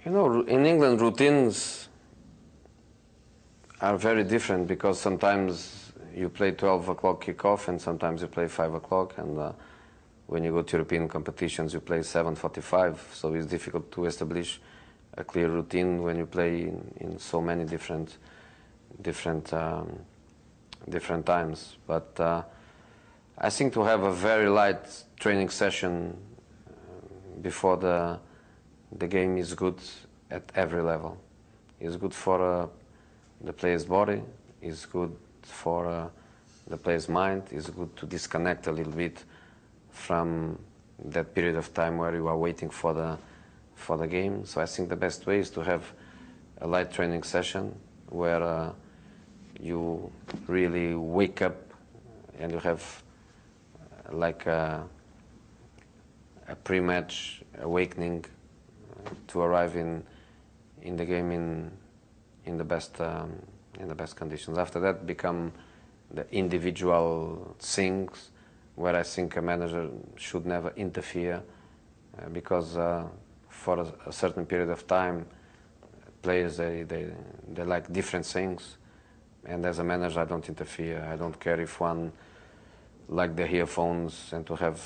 You know, in England, routines are very different because sometimes you play 12 o'clock kickoff and sometimes you play 5 o'clock, and when you go to European competitions you play 7:45, so it's difficult to establish a clear routine when you play in so many different times. But I think to have a very light training session before the game is good at every level. It's good for the player's body, it's good for the player's mind, it's good to disconnect a little bit from that period of time where you are waiting for the game. So I think the best way is to have a light training session where you really wake up and you have like a pre-match awakening to arrive in the game in the best conditions. After that become the individual things where I think a manager should never interfere because for a certain period of time players they like different things, and as a manager I don't interfere. I don't care if one like the earphones and to have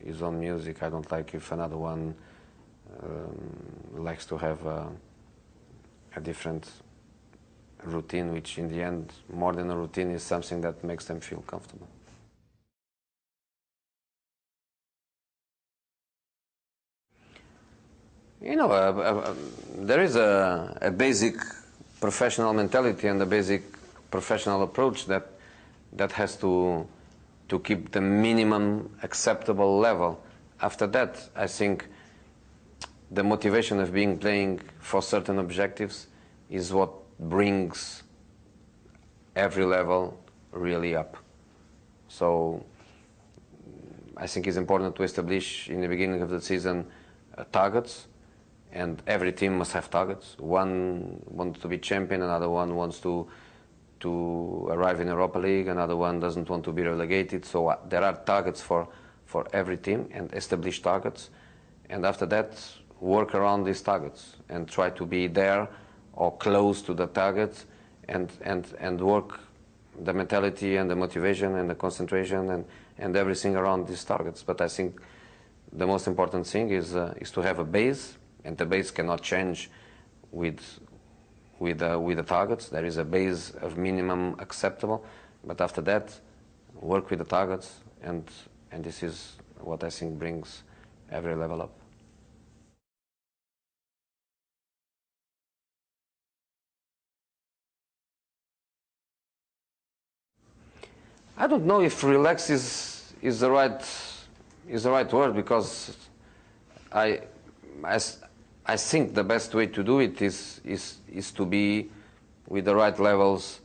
his own music. I don't like if another one likes to have a different routine, which in the end, more than a routine, is something that makes them feel comfortable. You know, there is a basic professional mentality and a basic professional approach that has to keep the minimum acceptable level. After that, I think the motivation of playing for certain objectives is what brings every level really up. So I think it's important to establish in the beginning of the season targets, and every team must have targets. One wants to be champion, another one wants to arrive in Europa League, another one doesn't want to be relegated. So there are targets for every team, and establish targets, and after that work around these targets and try to be there or close to the targets, and work the mentality and the motivation and the concentration and everything around these targets. But I think the most important thing is to have a base, and the base cannot change with the targets. There is a base of minimum acceptable, but after that work with the targets, and this is what I think brings every level up. I don't know if relax is the right word, because I think the best way to do it is to be with the right levels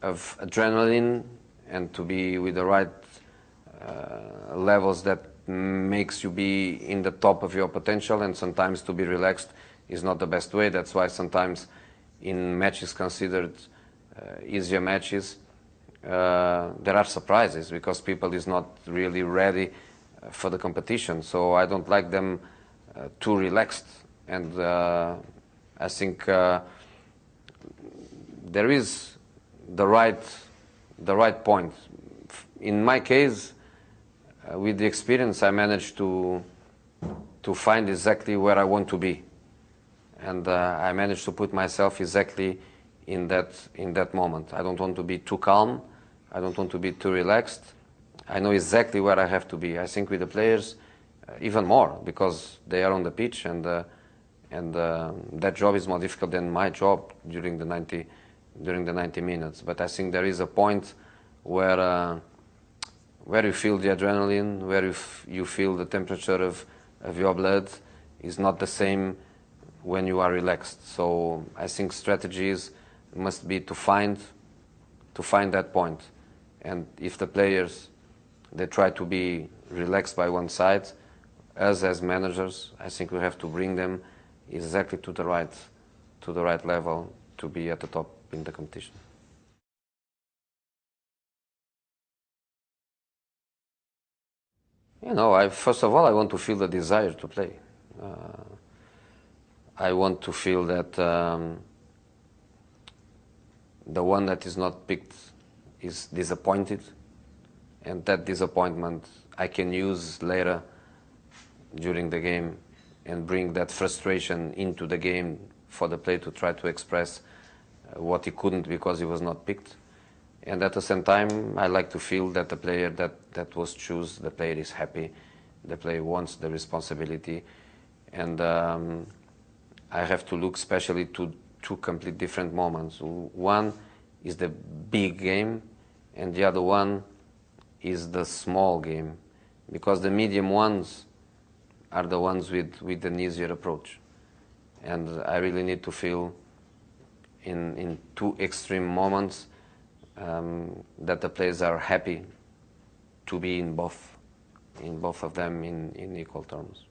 of adrenaline, and to be with the right levels that makes you be in the top of your potential. And sometimes to be relaxed is not the best way. That's why sometimes in matches considered easier matches, there are surprises because people is not really ready for the competition. So I don't like them too relaxed, and I think there is the right point. In my case, with the experience, I managed to find exactly where I want to be, and I managed to put myself exactly in that moment. I don't want to be too calm. I don't want to be too relaxed. I know exactly where I have to be. I think with the players, even more, because they are on the pitch, and that job is more difficult than my job during the 90 minutes. But I think there is a point where you feel the adrenaline, where you feel the temperature of your blood is not the same when you are relaxed. So I think strategies must be to find that point. And if the players, they try to be relaxed by one side, us as managers, I think we have to bring them exactly to the right level to be at the top in the competition. You know, first of all, I want to feel the desire to play. I want to feel that the one that is not picked is disappointed, and that disappointment I can use later during the game and bring that frustration into the game for the player to try to express what he couldn't because he was not picked. And at the same time, I like to feel that the player that was chosen, the player is happy, the player wants the responsibility, and I have to look especially to two complete different moments. One is the big game, and the other one is the small game, because the medium ones are the ones with an easier approach. And I really need to feel in two extreme moments that the players are happy to be in both of them in equal terms.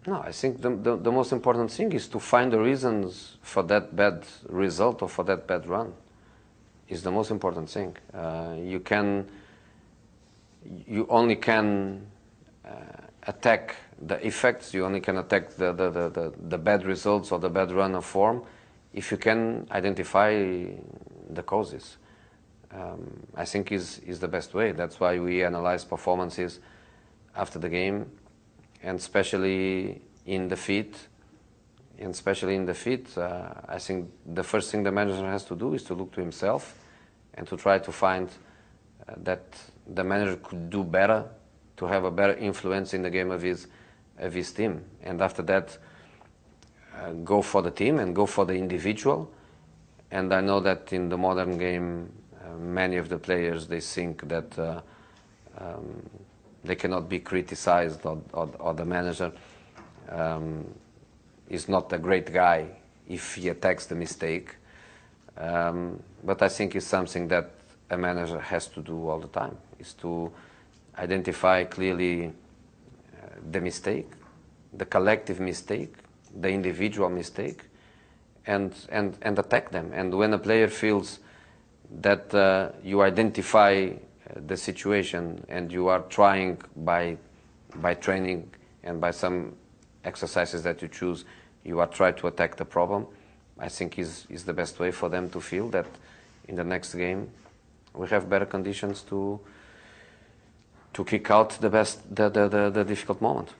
No, I think the most important thing is to find the reasons for that bad result or for that bad run. Is the most important thing. You only can attack the effects. You only can attack the bad results or the bad run of form if you can identify the causes. I think is the best way. That's why we analyze performances after the game, and especially in defeat. I think the first thing the manager has to do is to look to himself and to try to find that the manager could do better, to have a better influence in the game of his team. And after that, go for the team and go for the individual. And I know that in the modern game, many of the players, they think that they cannot be criticized, or the manager is not a great guy if he attacks the mistake. But I think it's something that a manager has to do all the time, is to identify clearly the mistake, the collective mistake, the individual mistake, and attack them. And when a player feels that you identify the situation and you are trying by training and by some exercises that you choose, you are trying to attack the problem, I think is the best way for them to feel that in the next game we have better conditions to kick out the difficult moment.